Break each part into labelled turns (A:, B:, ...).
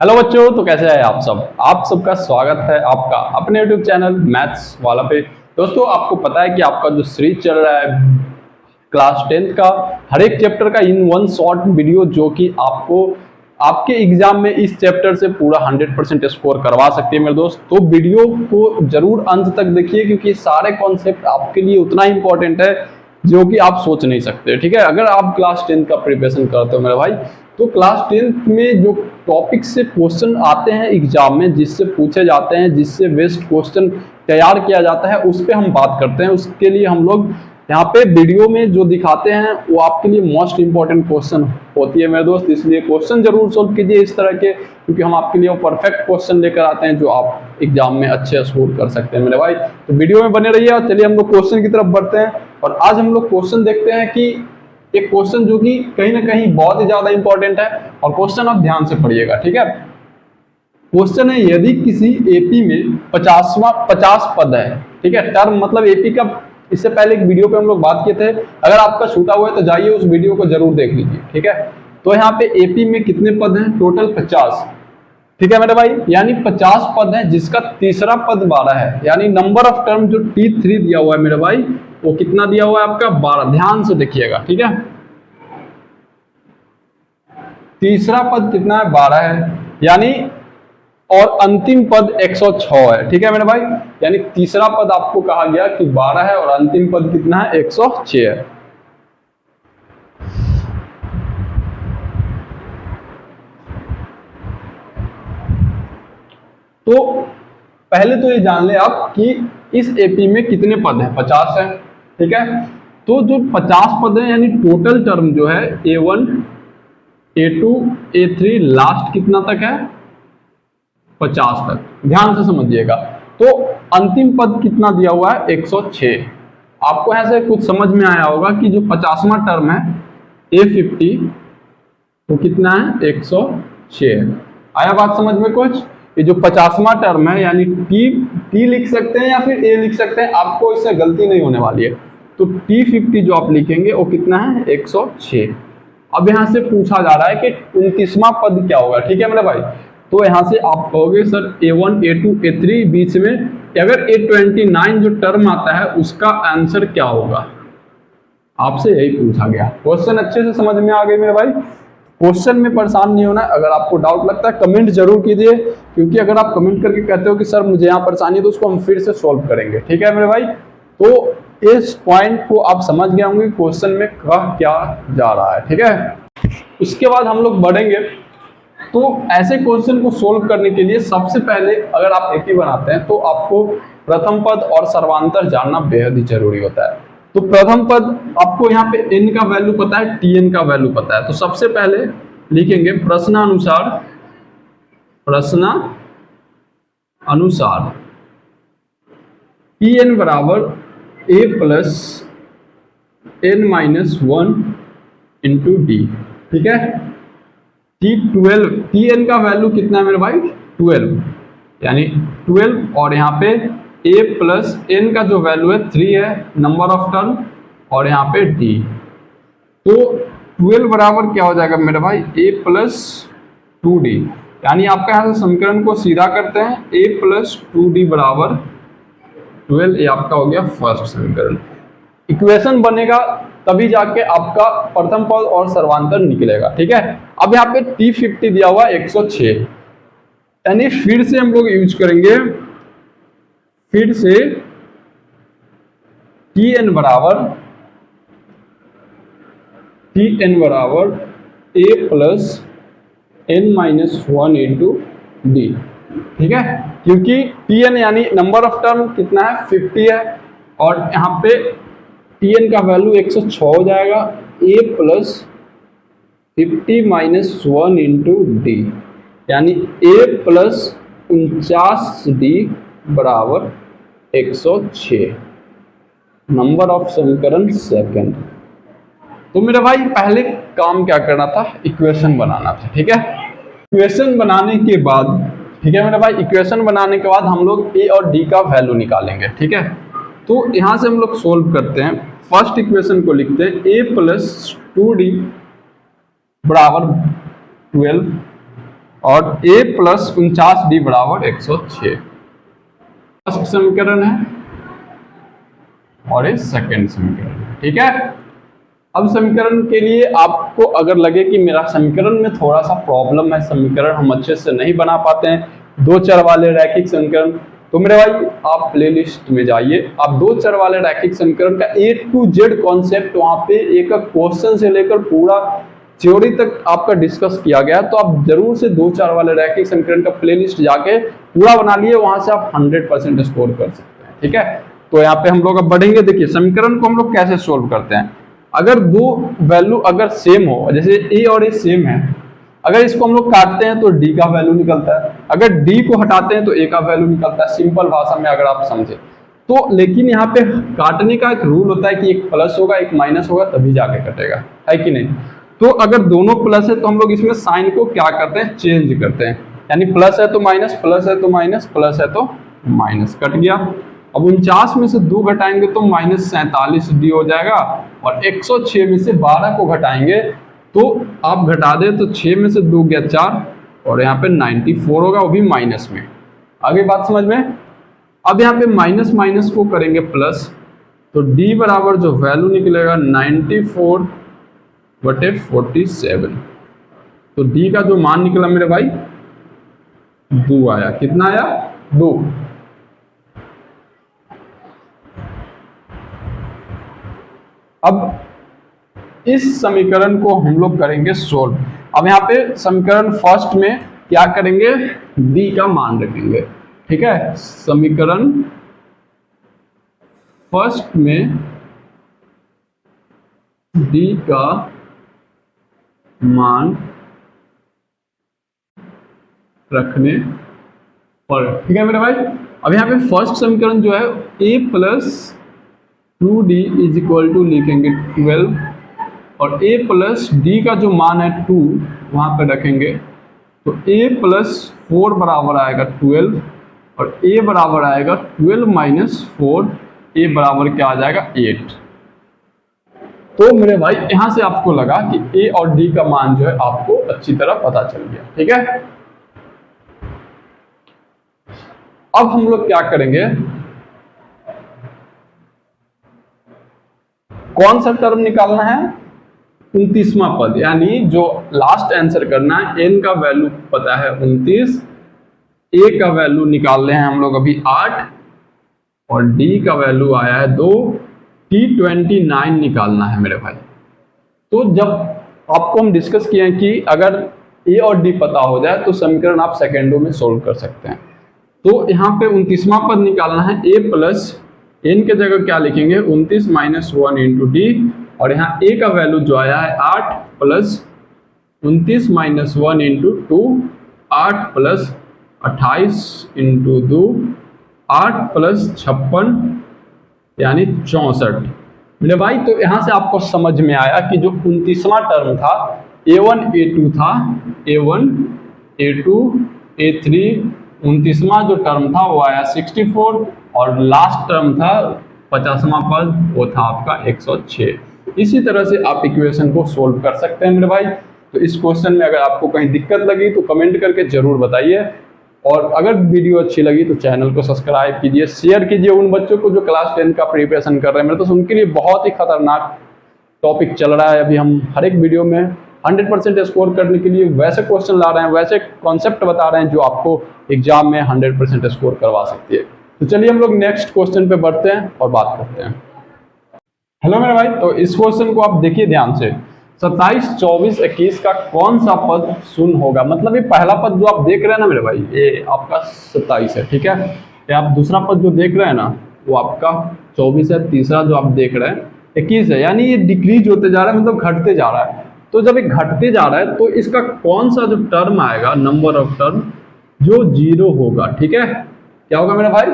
A: Hello बच्चों, तो कैसे हैं आप सब। आप सबका स्वागत है आपका अपने YouTube चैनल मैथ्स वाला पे। दोस्तों, आपको पता है कि आपका जो सीरीज चल रहा है क्लास 10th का हर एक चैप्टर का इन वन शॉर्ट वीडियो, जो कि आपको आपके एग्जाम में इस चैप्टर से पूरा 100% स्कोर करवा सकती है मेरे दोस्त। तो वीडियो को जरूर अंत तक देखिए, क्योंकि सारे कॉन्सेप्ट आपके लिए उतना इंपॉर्टेंट है जो कि आप सोच नहीं सकते। ठीक है, अगर आप क्लास 10th का प्रिपरेशन करते हो मेरे भाई, तो क्लास 10th में जो टॉपिक से क्वेश्चन आते हैं एग्जाम में, जिससे पूछे जाते हैं, जिससे बेस्ट क्वेश्चन तैयार किया जाता है, उस पर हम बात करते हैं। उसके लिए हम लोग यहाँ पे वीडियो में जो दिखाते हैं वो आपके लिए मोस्ट इंपॉर्टेंट क्वेश्चन होती है मेरे दोस्त। इसलिए क्वेश्चन जरूर सोल्व कीजिए इस तरह के, क्योंकि हम आपके लिए वो परफेक्ट क्वेश्चन लेकर आते हैं जो आप एग्जाम में अच्छे स्कोर कर सकते हैं मेरे भाई। तो वीडियो में बने रहिए। चलिए हम लोग क्वेश्चन की तरफ बढ़ते हैं, और आज हम लोग क्वेश्चन देखते हैं कि एक क्वेश्चन जो कि कहीं ना कहीं बहुत ही ज्यादा इंपॉर्टेंट है, और क्वेश्चन आप ध्यान से पढ़िएगा। ठीक है, क्वेश्चन है, यदि किसी एपी में 50 पद है, ठीक है, टर्म मतलब एपी का, इससे पहले एक वीडियो पे हम लोग बात किए थे। अगर आपका छूटा हुआ है तो जाइए उस वीडियो को जरूर देख लीजिए। ठीक है, तो यहाँ पे एपी में कितने पद हैं? टोटल 50। ठीक है मेरे भाई, यानी 50 पद है, जिसका तीसरा पद 12 है। यानी नंबर ऑफ टर्म जो T3 दिया हुआ है मेरे भाई, वो कितना दिया हुआ है आपका? 12। ध्यान से देखिएगा। ठीक है, तीसरा पद कितना है? 12 है, यानी और अंतिम पद 106 है। ठीक है मेरे भाई, यानी तीसरा पद आपको कहा गया कि 12 है, और अंतिम पद कितना है? 106 है। तो पहले तो ये जान ले आप कि इस एपी में कितने पद हैं? 50 है। ठीक है, तो जो 50 पद है, यानी टोटल टर्म जो है A1 A2 A3 लास्ट कितना तक है? 50 तक। ध्यान से समझिएगा। तो अंतिम पद कितना दिया हुआ है? 106। आपको ऐसे कुछ समझ में आया होगा कि जो 50वां टर्म है A50, वो कितना है? 106। आया बात समझ में कुछ? ये जो 50वां टर्म है, यानी टी लिख सकते हैं या फिर ए लिख सकते हैं, आपको इससे गलती नहीं होने वाली है। तो T50 जो आप लिखेंगे वो कितना है? 106। अब यहां से पूछा जा रहा है कि 29वां पद क्या होगा। ठीक है मेरे भाई, तो यहां से आप कहोगे सर A1 A2 A3 बीच में अगर A29 जो टर्म आता है उसका आंसर क्या होगा? आपसे यही पूछा गया। क्वेश्चन अच्छे से समझ में आ गई मेरे भाई। क्वेश्चन में परेशान नहीं होना। अगर आपको डाउट लगता है कमेंट जरूर कीजिए, क्योंकि अगर आप कमेंट करके कहते हो कि सर मुझे यहाँ परेशानी है, तो उसको हम फिर से सॉल्व करेंगे। ठीक है मेरे भाई, तो इस पॉइंट को आप समझ गए होंगे क्वेश्चन में कह क्या जा रहा है। ठीक है, उसके बाद हम लोग बढ़ेंगे। तो ऐसे क्वेश्चन को सोल्व करने के लिए सबसे पहले अगर आप एपी बनाते हैं तो आपको प्रथम पद और सर्वांतर जानना बेहद ही जरूरी होता है। तो प्रथम पद आपको यहाँ पे n का वैल्यू पता है, Tn का वैल्यू पता है। तो सबसे पहले लिखेंगे प्रश्नानुसार Tn बराबर a plus n minus 1 into D. ठीक है, Tn का वैल्यू कितना है मेरे भाई? 12, यानी 12, और यहाँ पे a प्लस n का जो वैल्यू है 3 है, नंबर ऑफ टर्म, और यहाँ पे d। तो 12 बराबर क्या हो जाएगा मेरे भाई? a plus 2d। यानी आपका यहाँ से समीकरण को सीधा करते हैं, a प्लस 2d बराबर 12। ये आपका हो गया फर्स्ट समीकरण। इक्वेशन बनेगा तभी जाके आपका प्रथम पद और सर्वांतर निकलेगा। ठीक है, अब यहाँ पे T50 दिया हुआ 106, यानी फिर से हम लोग यूज करेंगे, फिर से Tn बराबर a plus n minus 1 into D. ठीक है, क्योंकि Tn यानी नंबर ऑफ टर्म कितना है? 50 है, और यहाँ पे Tn का वैल्यू 106 हो जाएगा, a plus 50 minus 1 into D, यानी a प्लस 49d बराबर 106, नंबर ऑफ समीकरण सेकंड। तो मेरे भाई पहले काम क्या करना था? इक्वेशन बनाना था। ठीक है, इक्वेशन बनाने के बाद, ठीक है मेरे भाई, इक्वेशन बनाने के बाद हम लोग a और d का वैल्यू निकालेंगे। ठीक है, तो यहां से हम लोग सोल्व करते हैं। फर्स्ट इक्वेशन को लिखते हैं a प्लस 2d बराबर 12, और a प्लस 49d बराबर 106। फर्स्ट समीकरण है और ये सेकेंड समीकरण है, ठीक है। अब समीकरण के लिए आपको अगर लगे कि मेरा समीकरण में थोड़ा सा प्रॉब्लम है, समीकरण हम अच्छे से नहीं बना पाते हैं, दो चर वाले रैखिक समीकरण, तो मेरे भाई आप प्लेलिस्ट में जाइए, आप दो चर वाले रैखिक समीकरण का A to Z कॉन्सेप्ट वहां पे एक क्वेश्चन से लेकर पूरा थ्योरी तक आपका डिस्कस किया गया, तो आप जरूर से दो चर वाले रैखिक समीकरण का प्लेलिस्ट जाके पूरा बना लिए, वहां से आप 100% स्कोर कर सकते हैं, ठीक है। तो यहाँ पे हम लोग अब बढ़ेंगे। देखिए समीकरण को हम लोग कैसे सोल्व करते हैं। अगर दो वैल्यू अगर सेम हो, जैसे a और a सेम है, अगर इसको हम लोग काटते हैं तो d का वैल्यू निकलता है, अगर d को हटाते हैं तो a का वैल्यू निकलता है, सिंपल भाषा में अगर आप समझे तो। लेकिन यहाँ पे काटने का एक रूल होता है कि एक प्लस होगा एक माइनस होगा तभी जाके कटेगा, है कि नहीं। तो अगर दोनों प्लस है तो हम लोग इसमें साइन को क्या करते हैं, चेंज करते हैं, यानी प्लस है तो माइनस, प्लस है तो माइनस, प्लस है तो माइनस, कट गया। अब 49 में से 2 घटाएंगे तो -47d हो जाएगा, और 106 में से 12 को घटाएंगे तो आप घटा दें तो 6 में से 2 गया 4, और यहाँ पे 94 होगा, वो भी माइनस में। आगे बात समझ में। अब यहाँ पे माइनस माइनस को करेंगे प्लस, तो d बराबर जो वैल्यू निकलेगा 94/47, तो d का जो मान निकला मेरे भाई 2 आया। कितना आया, 2। अब इस समीकरण को हम लोग करेंगे सोल्व। अब यहाँ पे समीकरण फर्स्ट में क्या करेंगे, d का मान रखेंगे, ठीक है। समीकरण फर्स्ट में d का मान रखने पर, ठीक है मेरे भाई। अब यहाँ पे फर्स्ट समीकरण जो है a plus 2d is equal to लिखेंगे 12, और a प्लस d का जो मान है 2 वहां पे रखेंगे, तो a प्लस 4 बराबर आएगा 12, और a बराबर आएगा 12 माइनस 4, a बराबर क्या आ जाएगा 8। तो मेरे भाई यहां से आपको लगा कि a और d का मान जो है आपको अच्छी तरह पता चल गया, ठीक है। अब हम लोग क्या करेंगे, कौन सा टर्म निकालना है, 29वां पद, यानी जो लास्ट आंसर करना है। n का वैल्यू पता है 29, a का वैल्यू निकाल रहे हैं हम लोग अभी 8, और d का वैल्यू आया है 2, t29 निकालना है मेरे भाई। तो जब आपको हम डिस्कस किए हैं कि अगर a और d पता हो जाए तो समीकरण आप सेकेंडों में सोल्व कर सकते हैं। तो यहाँ पे 29वां पद निकालना है, a प्लस n के जगह क्या लिखेंगे 29 माइनस 1 इंटू डी, और यहाँ a का वैल्यू जो आया है 8 plus 29 minus 1 into 2, 8 plus 28 into 2, 8 plus 56 यानी 64 मेरे भाई। तो यहाँ से आपको समझ में आया कि जो 29वां टर्म था a1 a2 था, a1 a2 a3, 29वां जो टर्म था वो आया 64, और लास्ट टर्म था 50वां पद वो था आपका 106। इसी तरह से आप इक्वेशन को सोल्व कर सकते हैं मेरे भाई। तो इस क्वेश्चन में अगर आपको कहीं दिक्कत लगी तो कमेंट करके जरूर बताइए, और अगर वीडियो अच्छी लगी तो चैनल को सब्सक्राइब कीजिए, शेयर कीजिए उन बच्चों को जो क्लास 10 का प्रिपरेशन कर रहे हैं। मेरे तो उनके लिए बहुत ही खतरनाक टॉपिक चल रहा है अभी। हम हर एक वीडियो में 100% स्कोर करने के लिए वैसे क्वेश्चन ला रहे हैं, वैसे कॉन्सेप्ट बता रहे हैं जो आपको एग्जाम में 100% स्कोर करवा सकती है। तो चलिए हम लोग नेक्स्ट क्वेश्चन पे बढ़ते हैं और बात करते हैं। हेलो मेरे भाई, तो इस क्वेश्चन को आप देखिए ध्यान से। 27, 24, 21 का कौन सा पद शून्य होगा। मतलब ये पहला पद जो आप देख रहे हैं ना मेरे भाई, ये आपका 27 है, ठीक है। ये आप दूसरा पद जो देख रहे हैं ना वो आपका 24 है, तीसरा जो आप देख रहे हैं 21 है, यानी ये डिक्रीज होते जा रहा है, मतलब घटते जा रहा है। तो जब ये घटते जा रहा है तो इसका कौन सा जो टर्म आएगा, नंबर ऑफ टर्म जो 0 होगा, ठीक है। क्या होगा मेरे भाई,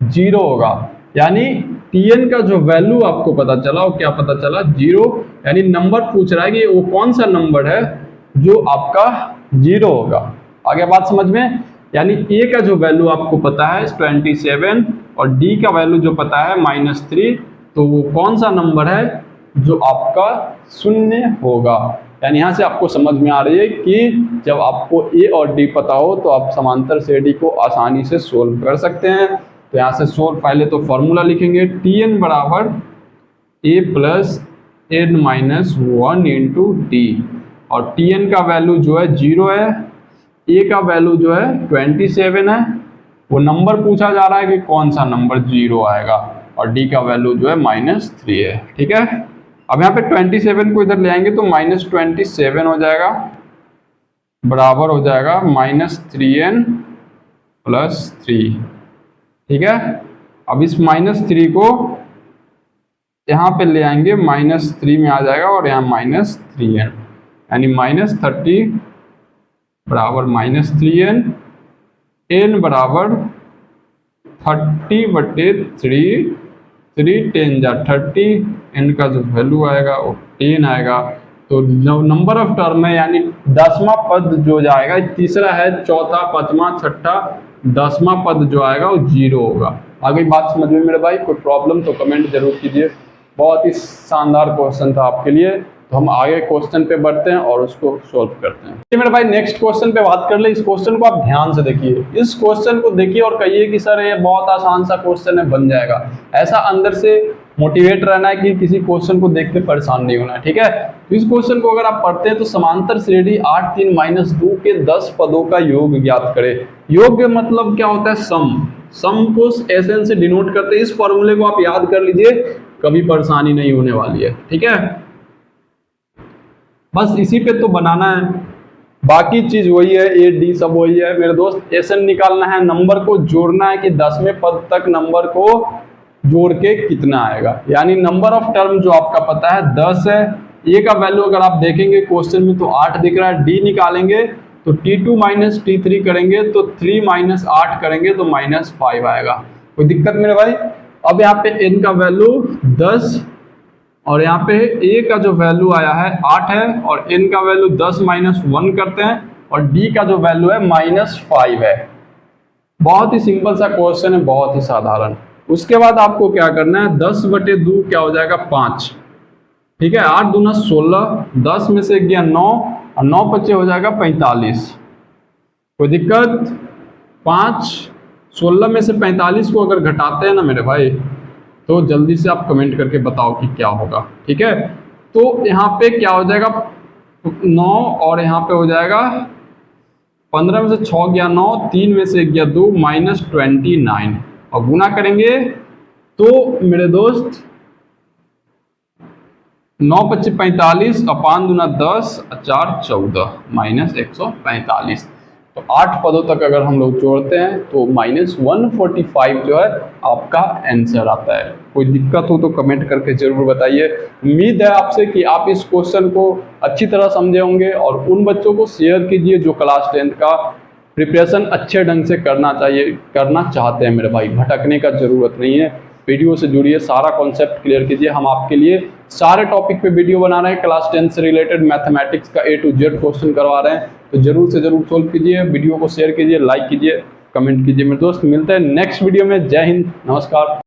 A: 0 होगा। यानी tn का जो वैल्यू आपको पता चला वो क्या पता चला, 0। यानी नंबर पूछ रहा है कि वो कौन सा नंबर है जो आपका 0 होगा। आगे बात समझ में। यानी a का जो वैल्यू आपको पता है 27, और d का वैल्यू जो पता है -3, तो वो कौन सा नंबर है जो आपका 0 होगा। यानी यहाँ से आपको समझ में आ रही है कि जब आपको ए और डी पता हो तो आप समांतर श्रेणी को आसानी से सोल्व कर सकते हैं। तो यहाँ से सोल्व, पहले तो फॉर्मूला लिखेंगे, टी एन बराबर A plus N minus 1 into D, और टी एन का वैल्यू जो है 0 है, ए का वैल्यू जो है 27 है, वो नंबर पूछा जा रहा है कि कौन सा नंबर 0 आएगा, और डी का वैल्यू जो है -3 है। ठीक है, अब यहाँ पे 27 को इधर ले आएंगे तो -27 हो जाएगा, बराबर हो जाएगा -3n + 3। ठीक है, अब इस -3 को यहाँ पे ले आएंगे, -3 में आ जाएगा और यहाँ -3n, यानी -30 बराबर -3n, n बराबर 30/3, 3 10 जा 30, n का जो वैल्यू आएगा वो 10 आएगा। तो नंबर ऑफ टर्म है, यानी 10वां पद जो जाएगा, तीसरा है, चौथा, पांचवा, छठा, 10वां पद जो आएगा वो 0 होगा। आगे बात समझ में मेरे भाई? कोई प्रॉब्लम तो कमेंट जरूर कीजिए। बहुत ही शानदार क्वेश्चन था आपके लिए। तो हम आगे क्वेश्चन पे बढ़ते हैं और उसको सोल्व करते हैं। मेरे भाई नेक्स्ट क्वेश्चन पे बात कर ले। इस क्वेश्चन को आप ध्यान से देखिए, इस क्वेश्चन को देखिए और कहिए कि सर ये बहुत आसान सा क्वेश्चन है, बन जाएगा। ऐसा अंदर से मोटिवेट रहना है कि किसी क्वेश्चन को देख के परेशान नहीं होना है। ठीक है, तो इस क्वेश्चन को अगर आप पढ़ते हैं तो समांतर श्रेणी 8 3 - 2 के 10 पदों का योग ज्ञात करें। योग मतलब क्या होता है? सम को SN से डिनोट करते हैं। इस फॉर्मूले को आप याद कर लीजिए, कभी परेशानी नहीं होने वाली है। ठीक है, बस इसी पे तो बनाना है, बाकी चीज वही है, ए डी सब वही है मेरे दोस्त। SN निकालना है, नंबर को जोड़ना है कि 10वें पद तक नंबर को जोड़ के कितना आएगा, यानी नंबर ऑफ टर्म जो आपका पता है 10 है। ए का वैल्यू अगर आप देखेंगे क्वेश्चन में तो 8 दिख रहा है, डी निकालेंगे तो T2 - T3 करेंगे तो 3 - 8 करेंगे तो -5 आएगा। कोई दिक्कत मेरे भाई? अब यहाँ पे n का वैल्यू 10 और यहाँ पे a का जो वैल्यू आया है 8 है, और n का वैल्यू 10 - 1 करते हैं, और d का जो वैल्यू है -5 है। बहुत ही सिंपल सा क्वेश्चन है, बहुत ही साधारण। उसके बाद आपको क्या करना है, 10/2 क्या हो जाएगा? 5। ठीक है, 8 दूना 16, 10 में से गया 9 और 9 बचे हो जाएगा 45। कोई दिक्कत? 5 16 में से 45 को अगर घटाते हैं ना मेरे भाई, तो जल्दी से आप कमेंट करके बताओ कि क्या होगा। ठीक है, तो यहाँ पे क्या हो जाएगा? 9 और यहाँ पे हो जाएगा 15 में से 6 गया 9, 3 में से गया 2, -29, और गुना करेंगे तो मेरे दोस्त 9 × 25 45, और 5 दूना 10, 4 14, -145। तो 8 पदों तक अगर हम लोग जोड़ते हैं तो -145 जो है आपका आंसर आता है। कोई दिक्कत हो तो कमेंट करके जरूर बताइए। उम्मीद है आपसे कि आप इस क्वेश्चन को अच्छी तरह समझे होंगे, और उन बच्चों को शेयर कीजिए जो क्लास 10th का प्रिपरेशन अच्छे ढंग से करना चाहते हैं मेरे भाई। भटकने का जरूरत नहीं है, वीडियो से जुड़िए, सारा कॉन्सेप्ट क्लियर कीजिए। हम आपके लिए सारे टॉपिक पे वीडियो बना रहे हैं, क्लास 10 से रिलेटेड मैथमेटिक्स का A to Z क्वेश्चन करवा रहे हैं, तो जरूर से जरूर सोल्व कीजिए। वीडियो को शेयर कीजिए, लाइक कीजिए, कमेंट कीजिए मेरे दोस्त। मिलते हैं नेक्स्ट वीडियो में। जय हिंद, नमस्कार।